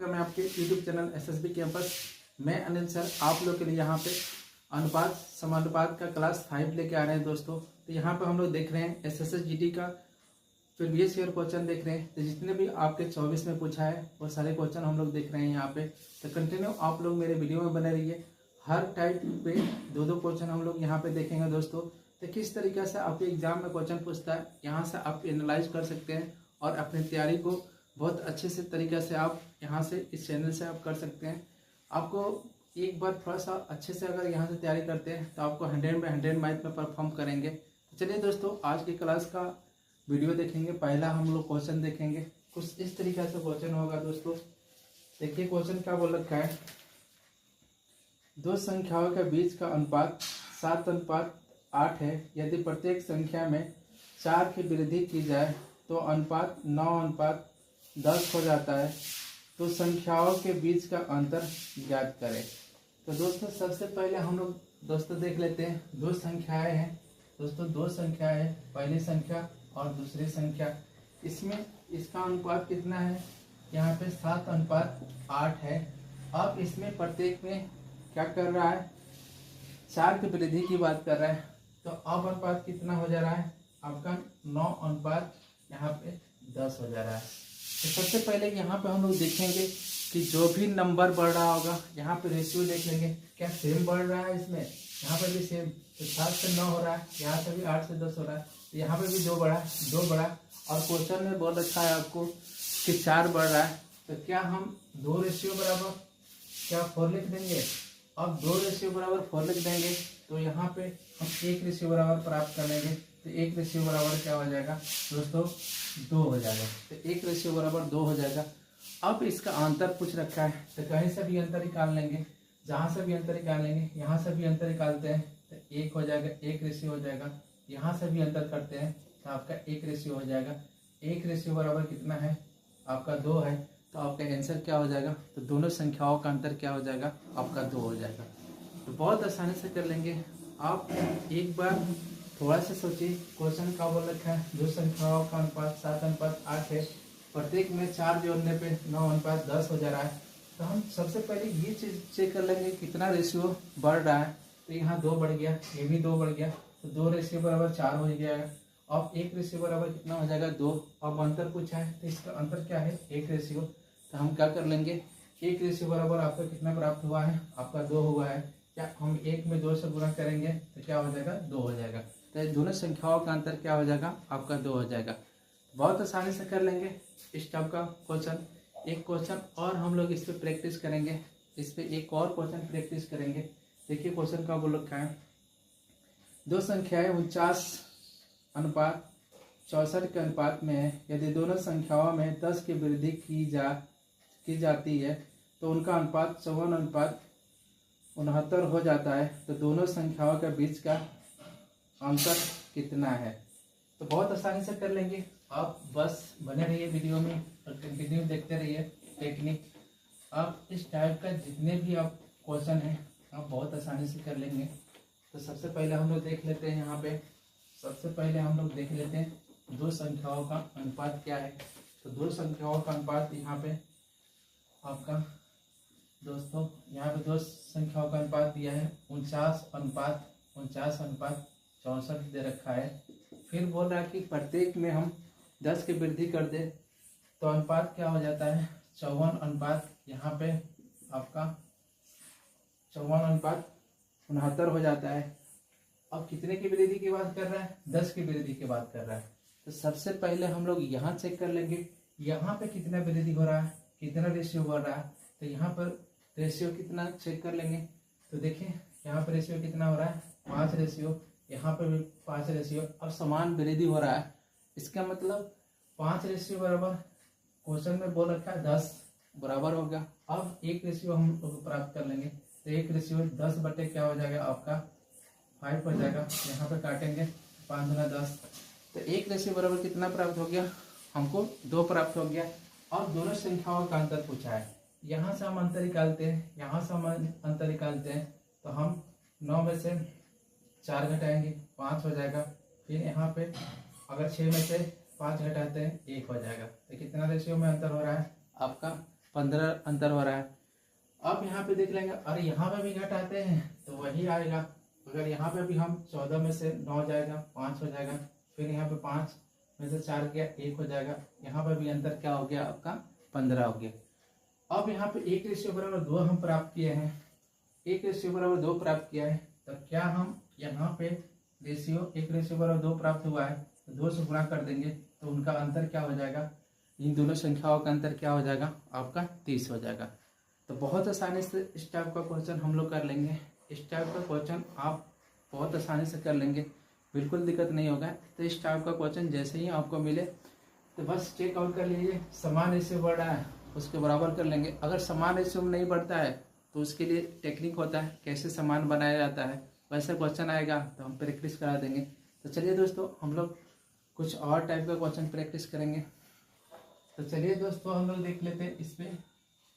मैं आपके YouTube channel SSB campus मैं अनिल सर आप लोग के लिए यहाँ पे अनुपात समानुपात का क्लास 5 लेके आ रहे हैं दोस्तों। तो यहाँ पे हम लोग देख रहे हैं SSS GT का प्रीवियस ईयर क्वेश्चन देख रहे हैं। तो जितने भी आपके 24 में पूछा है वो सारे क्वेश्चन हम लोग देख रहे हैं यहाँ पे। तो कंटिन्यू आप लोग मेरे वीडियो में बने रहिए। हर टाइप पे दो क्वेश्चन हम लोग यहाँ पे देखेंगे दोस्तों। तो किस तरीके से आपके एग्जाम में क्वेश्चन पूछता है यहाँ से आप एनालाइज कर सकते हैं और अपनी तैयारी को बहुत अच्छे से तरीके से आप यहाँ से इस चैनल से आप कर सकते हैं। आपको एक बार थोड़ा सा अच्छे से अगर यहाँ से तैयारी करते हैं तो आपको 100 में 100 मार्क्स में परफॉर्म करेंगे। तो चलिए दोस्तों आज की क्लास का वीडियो देखेंगे। पहला हम लोग क्वेश्चन देखेंगे। कुछ इस तरीके से क्वेश्चन होगा दोस्तों। देखिए क्वेश्चन क्या बोल रखा है, दो संख्याओं के बीच का अनुपात 7:8 है। यदि प्रत्येक संख्या में 4 की वृद्धि की जाए तो अनुपात 9:10 हो जाता है। तो संख्याओं के बीच का अंतर ज्ञात करें। तो दोस्तों सबसे पहले हम लोग दोस्तों देख लेते हैं। दो संख्याएं हैं दोस्तों, दो संख्याएं हैं, पहली संख्या और दूसरी संख्या। इसमें इसका अनुपात कितना है, यहाँ पे 7:8 है। अब इसमें प्रत्येक में क्या कर रहा है, 4 की वृद्धि की बात कर रहा है। तो अब अनुपात कितना हो जा रहा है आपका 9:10 हो जा रहा है। तो सबसे पहले यहाँ पे हम लोग देखेंगे कि जो भी नंबर बढ़ रहा होगा यहाँ पे रेशियो देख लेंगे क्या सेम बढ़ रहा है। इसमें यहाँ पे भी सेम, तो 7 से 9 हो रहा है, यहाँ से भी 8 से 10 हो रहा है। तो यहाँ पे भी 2 बढ़ा, 2 बढ़ा। और क्वेश्चन में बोल रखा है आपको कि 4 बढ़ रहा है। तो क्या हम 2 रेशियो बराबर क्या 4 लिख देंगे। अब 2 रेशियो बराबर 4 लिख देंगे तो यहाँ पे हम 1 रेशियो बराबर प्राप्त कर लेंगे। तो 1 रेशियो बराबर क्या हो जाएगा दोस्तों 2 हो जाएगा। तो 1 रेशियो बराबर 2 हो जाएगा। अब इसका अंतर पूछ रखा है तो कहीं से भी अंतर निकाल लेंगे, जहाँ से भी अंतर निकालेंगे, यहाँ से भी अंतर निकालते हैं तो 1 हो जाएगा, 1 रेशियो हो जाएगा। यहाँ से भी अंतर करते हैं तो आपका 1 रेशियो हो जाएगा। 1 रेशियो बराबर कितना है आपका 2 है। तो आपका आंसर क्या हो जाएगा, तो दोनों संख्याओं का अंतर क्या हो जाएगा आपका 2 हो जाएगा। तो बहुत आसानी से कर लेंगे आप। एक बार थोड़ा सा सोचिए क्वेश्चन का बोल रखा है दो संख्याओं का अनुपात 7:8 है। प्रत्येक में 4 जोड़ने पे 9:10 हो जा रहा है। तो हम सबसे पहले ये चीज चेक कर लेंगे कितना रेशियो बढ़ रहा है। तो यहाँ 2 बढ़ गया, ये भी 2 बढ़ गया। तो 2 रेशियो बराबर 4 हो जाएगा। अब 1 रेशियो बराबर कितना हो जाएगा 2। अब अंतर पूछा है तो इसका अंतर क्या है 1 रेशियो। तो हम क्या कर लेंगे 1 रेशियो बराबर आपका कितना प्राप्त हुआ है आपका 2 हुआ है। क्या हम 1 में 2 से गुणा करेंगे तो क्या हो जाएगा 2 हो जाएगा। तो दोनों संख्याओं का अंतर क्या हो जाएगा आपका 2 हो जाएगा। बहुत आसानी से कर लेंगे इस टाइप का क्वेश्चन। एक क्वेश्चन और हम लोग इस पर प्रैक्टिस करेंगे, इस पर एक और क्वेश्चन प्रैक्टिस करेंगे। देखिए क्वेश्चन का बोल रखा है दो संख्याएं 49:64 के अनुपात में है। यदि दोनों संख्याओं में 10 की वृद्धि की जाती है तो उनका अनुपात 54:69 हो जाता है। तो दोनों संख्याओं के बीच का अंतर कितना है। तो बहुत आसानी से कर लेंगे आप, बस बने रहिए वीडियो में और कंटिन्यू देखते रहिए टेक्निक। आप इस टाइप का जितने भी आप क्वेश्चन हैं आप बहुत आसानी से कर लेंगे। तो सबसे पहले हम लोग देख लेते हैं यहाँ पे, सबसे पहले हम लोग देख लेते हैं दो संख्याओं का अनुपात क्या है। तो दो संख्याओं का अनुपात यहाँ पे आपका दोस्तों यहाँ पे दो संख्याओं का अनुपात दिया है 49:64 दे रखा है। फिर बोल रहा है कि प्रत्येक में हम 10 की वृद्धि कर दे तो अनुपात क्या हो जाता है 54 यहाँ पे आपका 54:69 हो जाता है। अब कितने की वृद्धि की बात कर रहा है 10 की वृद्धि की बात कर रहा है। तो सबसे पहले हम लोग यहाँ चेक कर लेंगे यहाँ पे कितना वृद्धि हो रहा है, कितना रेशियो बढ़ रहा है। तो यहाँ पर रेशियो कितना चेक कर लेंगे। तो देखिए यहाँ पर रेशियो कितना हो रहा है 5 रेशियो, यहाँ पे भी 5 रेशियो। अब समान वृद्धि हो रहा है, इसका मतलब 5 रेशियो बराबर क्वेश्चन में बोल रखा है 10 बराबर हो गया। अब 1 रेशियो हम लोग प्राप्त कर लेंगे। तो 1 रेशियो 10 बटे क्या हो जाएगा आपका 5 हो जाएगा। यहाँ पे काटेंगे 5 गुना 10। तो 1 रेशियो बराबर कितना प्राप्त हो गया हमको 2 प्राप्त हो गया। और दोनों संख्याओं का अंतर पूछा है, यहाँ से हम अंतर निकालते हैं, यहाँ से हम अंतर निकालते हैं। तो हम 9 में से 4 घटाएंगे 5 हो जाएगा। फिर यहाँ पे अगर 6 में से 5 घटाते हैं 1 हो जाएगा। तो कितना रेशियो में अंतर हो रहा है आपका 15 अंतर हो रहा है। अब यहाँ पे देख लेंगे, और यहाँ पे भी घटाते हैं तो वही आएगा। अगर यहाँ पे भी हम 14 में से 9 जाएगा 5 हो जाएगा, फिर यहाँ पे 5 में से 4 गया 1 हो जाएगा, यहाँ पे भी अंतर क्या हो गया आपका 15 हो गया। अब यहाँ पे 1:2 हम प्राप्त किए हैं, 1:2 प्राप्त किया है, तब क्या हम यहाँ पे रेशियो 1:2 प्राप्त हुआ है तो 2 से गुणा कर देंगे तो उनका अंतर क्या हो जाएगा, इन दोनों संख्याओं का अंतर क्या हो जाएगा आपका 30 हो जाएगा। तो बहुत आसानी से इस टाइप का क्वेश्चन हम लोग कर लेंगे। इस टाइप का क्वेश्चन आप बहुत आसानी से कर लेंगे, बिल्कुल दिक्कत नहीं होगा। तो इस टाइप का क्वेश्चन जैसे ही आपको मिले तो बस चेकआउट कर लीजिए, समान रेशियो बढ़ रहा है उसके बराबर कर लेंगे। अगर समान रेशियो में नहीं बढ़ता है तो उसके लिए टेक्निक होता है कैसे समान बनाया जाता है, वैसे क्वेश्चन आएगा तो हम प्रैक्टिस करा देंगे। तो चलिए दोस्तों हम लोग कुछ और टाइप का क्वेश्चन प्रैक्टिस करेंगे। तो चलिए दोस्तों हम लोग देख लेते हैं इसमें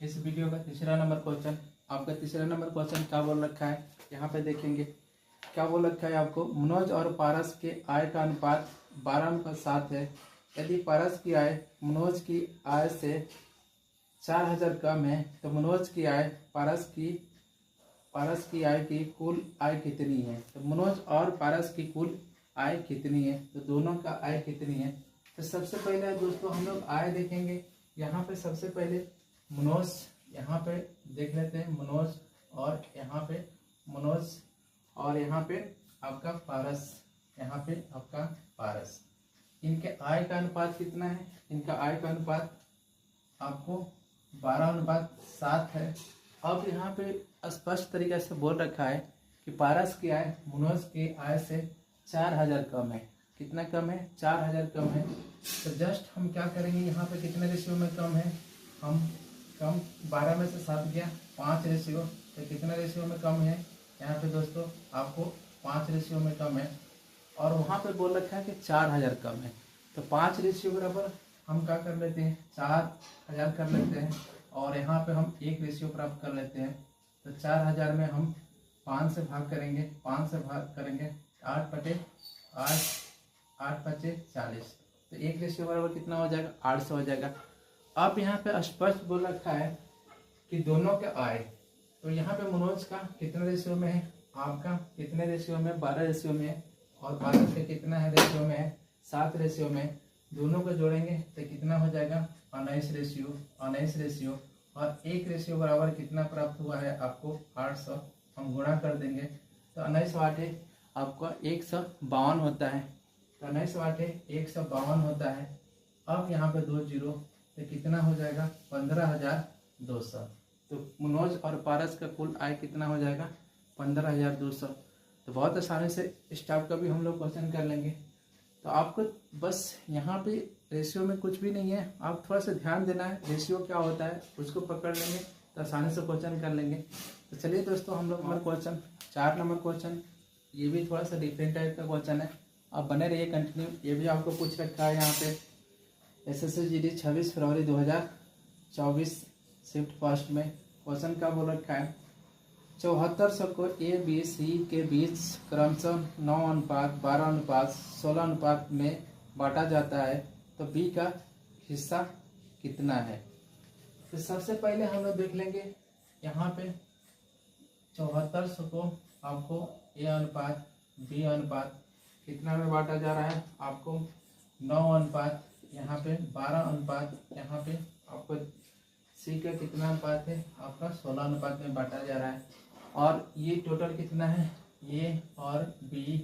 इस वीडियो का तीसरा नंबर क्वेश्चन। आपका तीसरा नंबर क्वेश्चन क्या बोल रखा है, यहाँ पे देखेंगे क्या बोल रखा है आपको। मनोज और पारस के आय का अनुपात 12:7 है। यदि पारस की आय मनोज की आय से 4000 कम है तो मनोज की आय पारस की आय की कुल आय कितनी है। तो मनोज और पारस की कुल आय कितनी है, तो दोनों का आय कितनी है। तो सबसे पहले दोस्तों हम लोग आय देखेंगे। यहाँ पे सबसे पहले मनोज, यहाँ पे देख लेते हैं मनोज, और यहाँ पे मनोज, और यहाँ पे आपका पारस, यहाँ पे आपका पारस। इनके आय का अनुपात कितना है, इनका आय का अनुपात आपको 12:7 है। अब यहाँ पे स्पष्ट तरीके से बोल रखा है कि पारस की आय मनोज की आय से 4000 कम है। कितना कम है, 4000 कम है। तो जस्ट हम क्या करेंगे, यहाँ पे कितने रेशियो में कम है, हम कम 12 में से 7 गया 5 रेशियो, तो कितना रेशियो में कम है यहाँ पे दोस्तों आपको 5 रेशियो में कम है। और वहाँ पे बोल रखा है कि 4000 कम है, तो 5 रेशियो बराबर हम क्या कर लेते हैं 4000 कर लेते हैं, और यहाँ पे हम 1 रेशियो प्राप्त कर लेते हैं। तो 4000 में हम 5 से भाग करेंगे, 5 से भाग करेंगे 8/8 तो 1 रेशियो बराबर कितना हो जाएगा 800 हो जाएगा। अब यहाँ पे स्पष्ट बोल रखा है कि दोनों के आय, तो यहाँ पे मनोज का कितने रेशियो में है, आपका कितने रेशियो में 12 रेशियो में है, और पारस का कितना है रेशियो में है 7 रेशियो में। दोनों को जोड़ेंगे तो कितना हो जाएगा 19 रेशियो, और 1 रेशियो बराबर कितना प्राप्त हुआ है आपको 800। हम गुणा कर देंगे तो 19/8 आपका 152 होता है। तो 19/8 152 होता है। अब यहाँ पे 2 जीरो तो कितना हो जाएगा 15,200। तो मनोज और पारस का कुल आय कितना हो जाएगा 15,200। तो बहुत आसानी से इस टाइप का भी हम लोग क्वेश्चन कर लेंगे। तो आपको बस यहाँ पे रेशियो में कुछ भी नहीं है, आप थोड़ा सा ध्यान देना है, रेशियो क्या होता है उसको पकड़ लेंगे तो आसानी से क्वेश्चन कर लेंगे। तो चलिए दोस्तों हम लोग क्वेश्चन 4 नंबर क्वेश्चन, ये भी थोड़ा सा डिफरेंट टाइप का क्वेश्चन है, आप बने रहिए कंटिन्यू। ये भी आपको पूछ रखा है यहाँ पे SSGD 26 फरवरी 2024 शिफ्ट फर्स्ट में। क्वेश्चन क्या बोल रखा है, 7400 को ABC के बीच क्रमशः 9:12:16 में बांटा जाता है, तो B का हिस्सा कितना है। तो सबसे पहले हम लोग देख लेंगे यहाँ पे 7400 को आपको A अनुपात B अनुपात कितना में बांटा जा रहा है, आपको 9 अनुपात यहाँ पे 12 अनुपात, यहाँ पे आपको C का कितना अनुपात है आपका 16 अनुपात में बांटा जा रहा है। और ये टोटल कितना है, A और B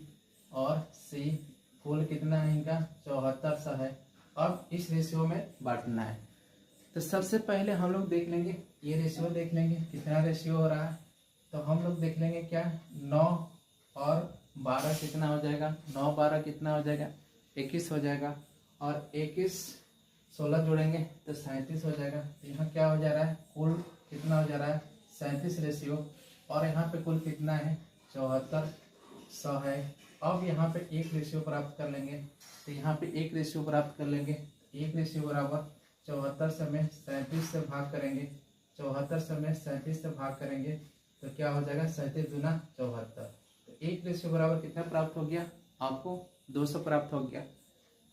और C कुल कितना है इनका 7400 है। अब इस रेशियो में बांटना है। तो सबसे पहले हम लोग देख लेंगे, ये रेशियो देख लेंगे कितना रेशियो हो रहा है। तो हम लोग देख लेंगे क्या 9 और 12 कितना हो जाएगा, 9 12 कितना हो जाएगा 21 हो जाएगा, और 21 16 जोड़ेंगे तो 37 हो जाएगा। तो यहाँ क्या हो जा रहा है, कुल कितना हो जा रहा है 37 रेशियो, और यहाँ पे कुल कितना है 7400 है। अब यहाँ पे 1 रेशियो प्राप्त कर लेंगे, तो यहाँ पे 1 रेशियो प्राप्त कर लेंगे। 1 रेशियो बराबर 7400 में 37 से भाग करेंगे, 7400 में 37 से भाग करेंगे तो क्या हो जाएगा 37 दूना 74। तो 1 रेशियो बराबर कितना प्राप्त हो गया आपको 200 प्राप्त हो गया।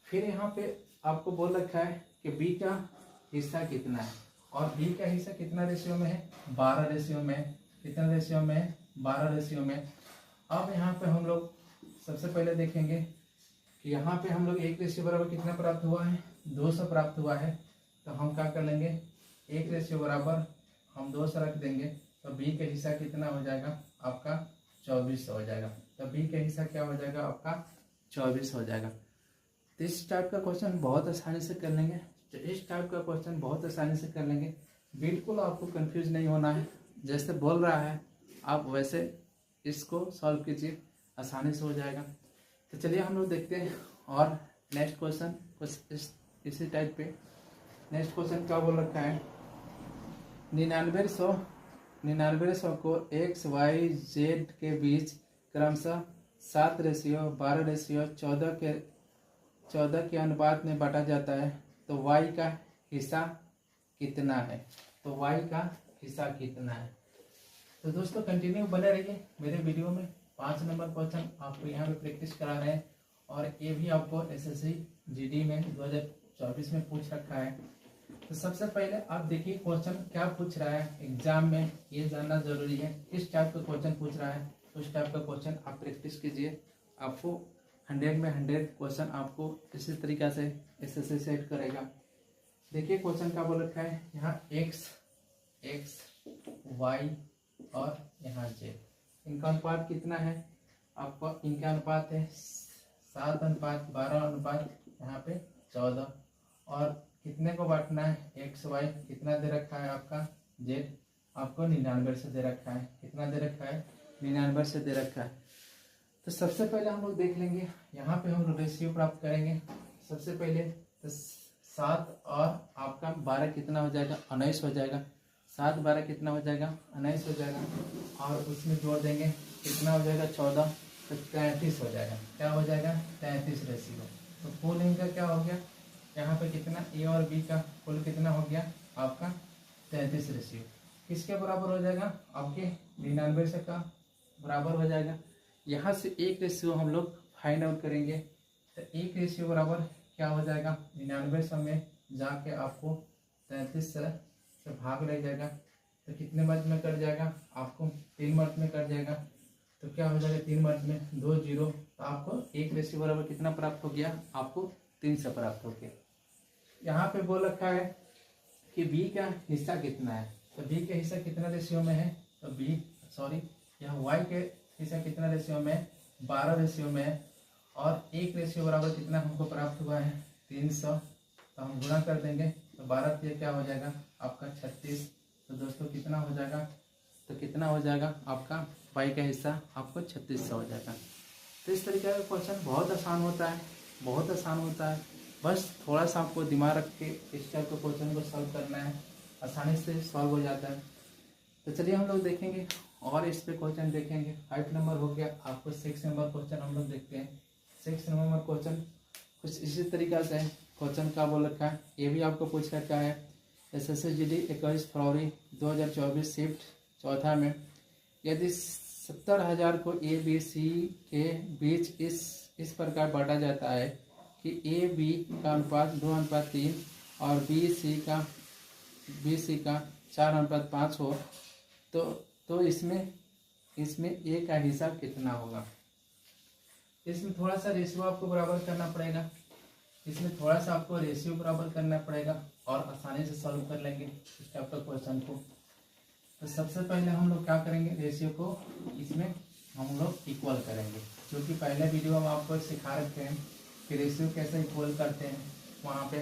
फिर यहाँ पे आपको बोल रखा है कि B का हिस्सा कितना है। और बी का हिस्सा कितना रेशियो में है, 12 रेशियो में है। कितना रेशियो में है, 12 रेशियो में। अब यहाँ पे हम लोग सबसे पहले देखेंगे कि यहाँ पे हम लोग 1 रेशियो बराबर कितना प्राप्त हुआ है, 200 प्राप्त हुआ है। तो हम क्या कर लेंगे, 1 रेशियो बराबर हम 200 रख देंगे, तो बी का हिस्सा कितना हो जाएगा आपका 24 हो जाएगा। तो बी का हिस्सा क्या हो जाएगा आपका 24 हो जाएगा। तो इस टाइप का क्वेश्चन बहुत आसानी से कर लेंगे। तो इस टाइप का क्वेश्चन बहुत आसानी से कर लेंगे, बिल्कुल आपको कंफ्यूज नहीं होना है। जैसे बोल रहा है आप वैसे इसको सॉल्व कीजिए, आसानी से हो जाएगा। तो चलिए हम लोग देखते हैं और नेक्स्ट क्वेश्चन कुछ इसी टाइप पे। नेक्स्ट क्वेश्चन क्या बोल रखा है, 9900 को एक्स वाई जेड के बीच क्रमशः 7 रेशियो 12 रेशियो 14 के अनुपात में बांटा जाता है, तो वाई का हिस्सा कितना है। तो वाई का हिस्सा कितना है। तो दोस्तों कंटिन्यू बने रहिए मेरे वीडियो में। 5 नंबर क्वेश्चन आपको यहाँ पे प्रैक्टिस करा रहे हैं और ये भी आपको एसएससी जीडी में 2024 में पूछ रखा है। तो सबसे पहले आप देखिए क्वेश्चन क्या पूछ रहा है एग्जाम में, ये जानना जरूरी है। किस टाइप का क्वेश्चन पूछ रहा है, उस टाइप का क्वेश्चन आप प्रैक्टिस कीजिए। आपको 100 में 100 क्वेश्चन आपको इसी तरीका से एसएससी सेट करेगा। देखिए क्वेश्चन क्या बोल रखा है, यहाँ एक्स वाई और यहाँ जेड, इनका अनुपात कितना है आपको, इनका अनुपात है 7:12 यहाँ पे 14। और कितने को बांटना है, एक्स वाई कितना दे रखा है आपका, जेड आपको 99 से दे रखा है। कितना दे रखा है, 99 से दे रखा है। तो सबसे पहले हम लोग देख लेंगे, यहाँ पे हम लोग रेशियो प्राप्त करेंगे। सबसे पहले तो 7 और आपका 12 कितना हो जाएगा, 19 हो जाएगा। 7 12 कितना हो जाएगा, 19 हो जाएगा। और उसमें जोड़ देंगे कितना हो जाएगा 14, तो 33 हो जाएगा। क्या हो जाएगा, 33 रेशियो। तो कुल इनका क्या हो गया, यहाँ पे कितना ए और बी का कुल कितना हो गया आपका 33 रेशियो। किसके बराबर हो जाएगा, आपके 99 से का बराबर हो जाएगा। यहाँ से 1 रेशियो हम लोग फाइंड आउट करेंगे। तो 1 रेशियो बराबर क्या हो जाएगा, 99 में जाके आपको 33 से भाग ले जाएगा। तो कितने मर्ज में कट जाएगा, आपको 3 मर्ज में कट जाएगा। तो क्या हो जाएगा 3 मर्ज में 2 0, तो आपको 1 रेशियो बराबर कितना प्राप्त हो गया, आपको 3 से प्राप्त हो गया। यहाँ पे बोल रखा है कि बी का हिस्सा कितना है। तो बी का हिस्सा कितना रेशियो में है, तो यहाँ वाई के हिस्सा कितना रेशियो में है, 12 रेशियो में है। और 1 रेशियो बराबर कितना हमको प्राप्त हुआ है, 300। तो हम गुणा कर देंगे, तो 12 से क्या हो जाएगा आपका 36। तो दोस्तों कितना हो जाएगा, तो कितना हो जाएगा आपका वाई का हिस्सा आपको 3600 हो जाएगा। तो इस तरीके का क्वेश्चन बहुत आसान होता है, बहुत आसान होता है। बस थोड़ा सा आपको दिमाग रख के इस टाइप के क्वेश्चन को सॉल्व करना है, आसानी से सॉल्व हो जाता है। तो चलिए हम लोग देखेंगे और इस पे क्वेश्चन देखेंगे। 5 नंबर हो गया, आपको 6 नंबर क्वेश्चन हम लोग देखते हैं। 6 नंबर क्वेश्चन कुछ इसी तरीका से है। क्वेश्चन क्या बोल रखा है, ये भी आपको पूछ रखा है एसएससी जीडी 21 फरवरी 2024 शिफ्ट चौथा में। यदि 70,000 को ए बी सी के बीच इस प्रकार बांटा जाता है कि ए बी का अनुपात 2:3 और बी सी का 4:5 हो, तो इसमें ए का हिस्सा कितना होगा। इसमें थोड़ा सा रेशियो आपको बराबर करना पड़ेगा, और आसानी से सॉल्व कर लेंगे इस टाइप का क्वेश्चन को। तो सबसे पहले हम लोग क्या करेंगे, रेशियो को इसमें हम लोग इक्वल करेंगे, क्योंकि पहले वीडियो हम आपको सिखा रखे हैं कि रेशियो कैसे इक्वल करते हैं वहाँ पे।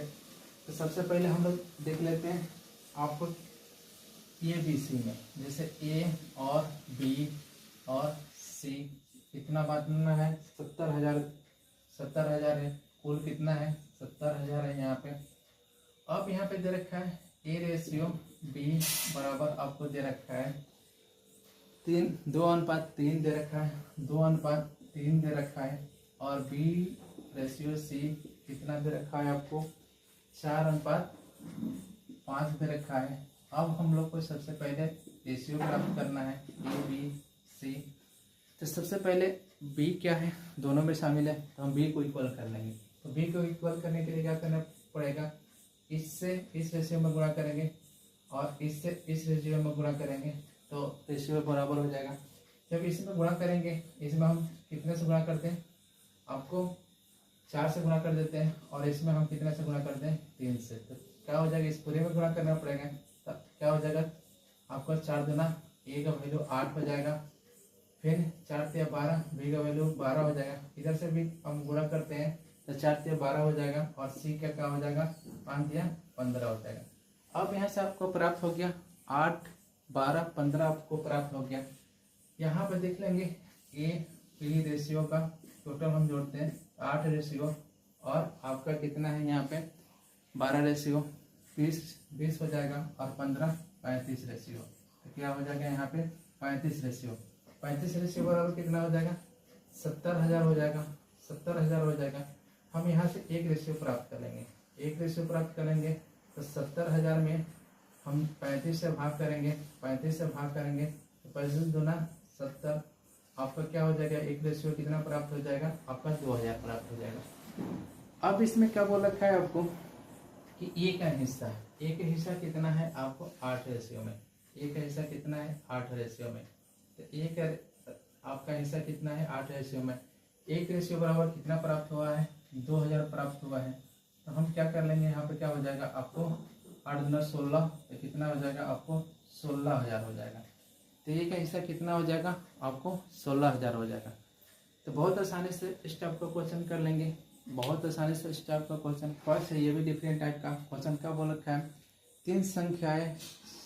तो सबसे पहले हम लोग देख लेते हैं आपको ए बी सी में, जैसे ए और बी और सी कितना बांटना है, 70,000 है। कुल कितना है, 70,000 है यहाँ पे। अब यहाँ पे दे रखा है ए रेशियो बी बराबर आपको दे रखा है 2:3 दे रखा है, 2:3 दे रखा है। और बी रेशियो सी कितना दे रखा है आपको, 4:5 दे रखा है। अब हम लोग को सबसे पहले रेशियो प्राप्त करना है ए बी सी। तो सबसे पहले बी क्या है, दोनों में शामिल है, तो हम बी को इक्वल कर लेंगे। तो बी को इक्वल करने के लिए क्या करना पड़ेगा, इससे इस रेशियो में गुणा करेंगे और इससे इस रेशियो में गुणा करेंगे तो रेशियो बराबर हो जाएगा। जब इसमें गुणा करेंगे, इसमें हम कितने से गुणा करते हैं, आपको 4 से गुणा कर देते हैं, और इसमें हम कितने से गुणा करते हैं, 3 से। तो क्या हो जाएगा, इस पूरे में गुणा करना पड़ेगा। तब क्या हो जाएगा, आपका 4 दूना ए का वैल्यू 8 हो जाएगा, फिर 4 तिया 12, बी का वैल्यू 12 हो जाएगा। इधर से भी हम गुणा करते हैं तो 4 तिया 12 हो जाएगा, और सी का क्या हो जाएगा, 5 तिया 15 हो जाएगा। अब यहाँ से आपको प्राप्त हो गया 8, 12, 15 आपको प्राप्त हो गया। यहाँ पर देख लेंगे ए पी रेशियो का टोटल हम जोड़ते हैं 8 रेशियो, और आपका कितना है यहाँ पे 12 रेशियो 20 हो जाएगा, और 15 35 रेशियो। तो क्या हो जाएगा यहाँ पे 35 रेशियो। 35 रेशियो बराबर कितना हो जाएगा, 70,000 हो जाएगा। 70,000 हो जाएगा। हम यहाँ से एक रेशियो प्राप्त कर लेंगे। एक रेशियो प्राप्त करेंगे तो 70,000 में हम 35 से भाग करेंगे। 35 से भाग करेंगे तो 35 दूना 70, आपका क्या हो जाएगा, एक रेशियो कितना प्राप्त हो जाएगा, आपका 2,000 प्राप्त हो जाएगा। अब इसमें क्या बोल रखा है आपको कि ए का हिस्सा है। ए का हिस्सा कितना है आपको 8 रेशियो में। ए का हिस्सा कितना है 8 रेशियो में। तो ए का आपका हिस्सा कितना है 8 रेशियो में। एक रेशियो बराबर कितना प्राप्त हुआ है, 2,000 प्राप्त हुआ है। तो हम क्या कर लेंगे, यहाँ पे क्या हो जाएगा आपको 8 दूना 16, तो कितना हो जाएगा आपको 16,000 हो जाएगा। तो ए का हिस्सा कितना हो जाएगा आपको 16,000 हो जाएगा। तो बहुत आसानी से इस टाइप का क्वेश्चन कर लेंगे, बहुत आसानी से इस टाइप का क्वेश्चन। फर्स्ट है ये भी डिफरेंट टाइप का क्वेश्चन। क्या बोल रखा है, 3 संख्याएं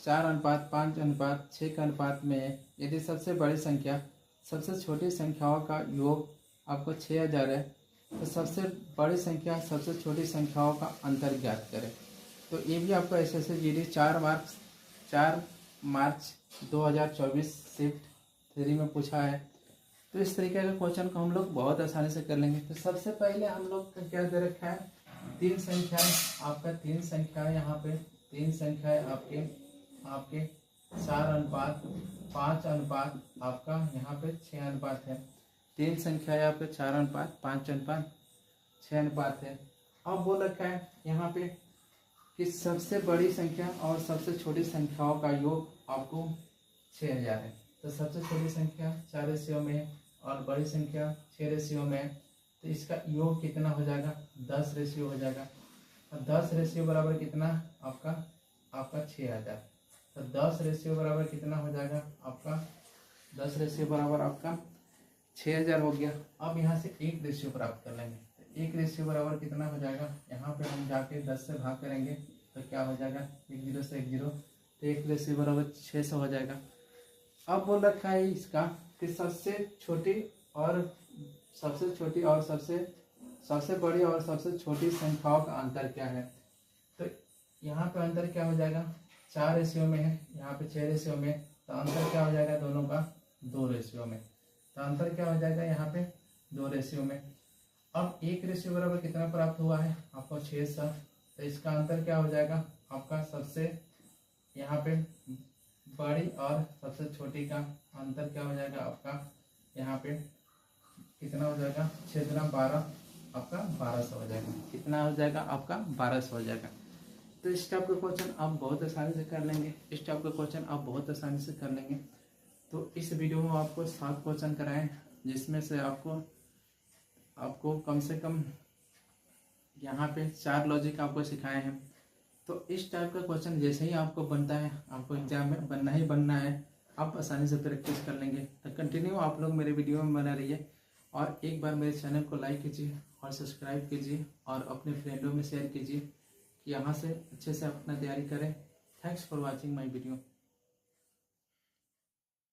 4:5:6 के अनुपात में है। यदि सबसे बड़ी संख्या सबसे छोटी संख्याओं का योग आपको 6,000 है, तो सबसे बड़ी संख्या सबसे छोटी संख्याओं का अंतर ज्ञात करें। तो ये भी आपका SSC GD 4 मार्च 2024 शिफ्ट 3 में पूछा है। तो इस तरीके का क्वेश्चन को हम लोग बहुत आसानी से कर लेंगे। तो सबसे पहले हम लोग का क्या दे रखा है, 3 संख्याएं, आपका 3 संख्याएं यहाँ पे 3 संख्याएं आपके 4:5 अनुपात आपका यहाँ पे 6 अनुपात है। 3 संख्याएं आपके 4:5 अनुपात है। अब बोल रखा है यहाँ पे कि सबसे बड़ी संख्या और सबसे छोटी संख्याओं का योग आपको 6,000 है। तो सबसे छोटी संख्या 4 रेशियो में और बड़ी संख्या 6 रेशियो में, तो इसका योग कितना हो जाएगा, 10 रेशियो हो जाएगा। और 10 रेशियो बराबर कितना आपका 6,000। तो 10 रेशियो बराबर कितना हो जाएगा आपका, 10 रेशियो बराबर आपका 6,000 हो गया। अब यहाँ से एक रेशियो प्राप्त कर लेंगे। तो एक रेशियो बराबर कितना हो जाएगा, यहाँ पे हम जाके 10 से भाग करेंगे तो क्या हो जाएगा, 1 0 से 1 0, तो एक रेशियो बराबर 600 हो जाएगा। अब बोल रखा है इसका कि सबसे छोटी और सबसे बड़ी और सबसे छोटी संख्याओं का अंतर क्या है। तो यहाँ पे अंतर क्या हो जाएगा, 4 रेशियो में है, यहाँ पे 6 रेशियो में, तो अंतर क्या हो जाएगा दोनों का 2 रेशियो में। तो अंतर क्या हो जाएगा यहाँ पे 2 रेशियो में। अब एक रेशियो बराबर कितना प्राप्त हुआ है आपको 600, तो इसका अंतर क्या हो जाएगा आपका सबसे यहाँ पे बड़ी और सबसे छोटी का अंतर क्या हो जाएगा आपका यहाँ पे कितना हो जाएगा, 6 दूना 12, आपका 1200 हो जाएगा। कितना हो जाएगा आपका 1200 हो जाएगा। तो इस टाइप का क्वेश्चन आप बहुत आसानी से कर लेंगे। इस टाइप का क्वेश्चन आप बहुत आसानी से कर लेंगे। तो इस वीडियो में आपको 7 क्वेश्चन कराएं, जिसमें से आपको कम से कम यहाँ पे 4 लॉजिक आपको सिखाए हैं। तो इस टाइप का क्वेश्चन जैसे ही आपको बनता है, आपको एग्जाम में बनना है, आप आसानी से प्रैक्टिस कर लेंगे। तो कंटिन्यू आप लोग मेरे वीडियो में बना रहिए, और एक बार मेरे चैनल को लाइक कीजिए और सब्सक्राइब कीजिए, और अपने फ्रेंडों में शेयर कीजिए कि यहाँ से अच्छे से अपना तैयारी करें। Thanks for watching my video.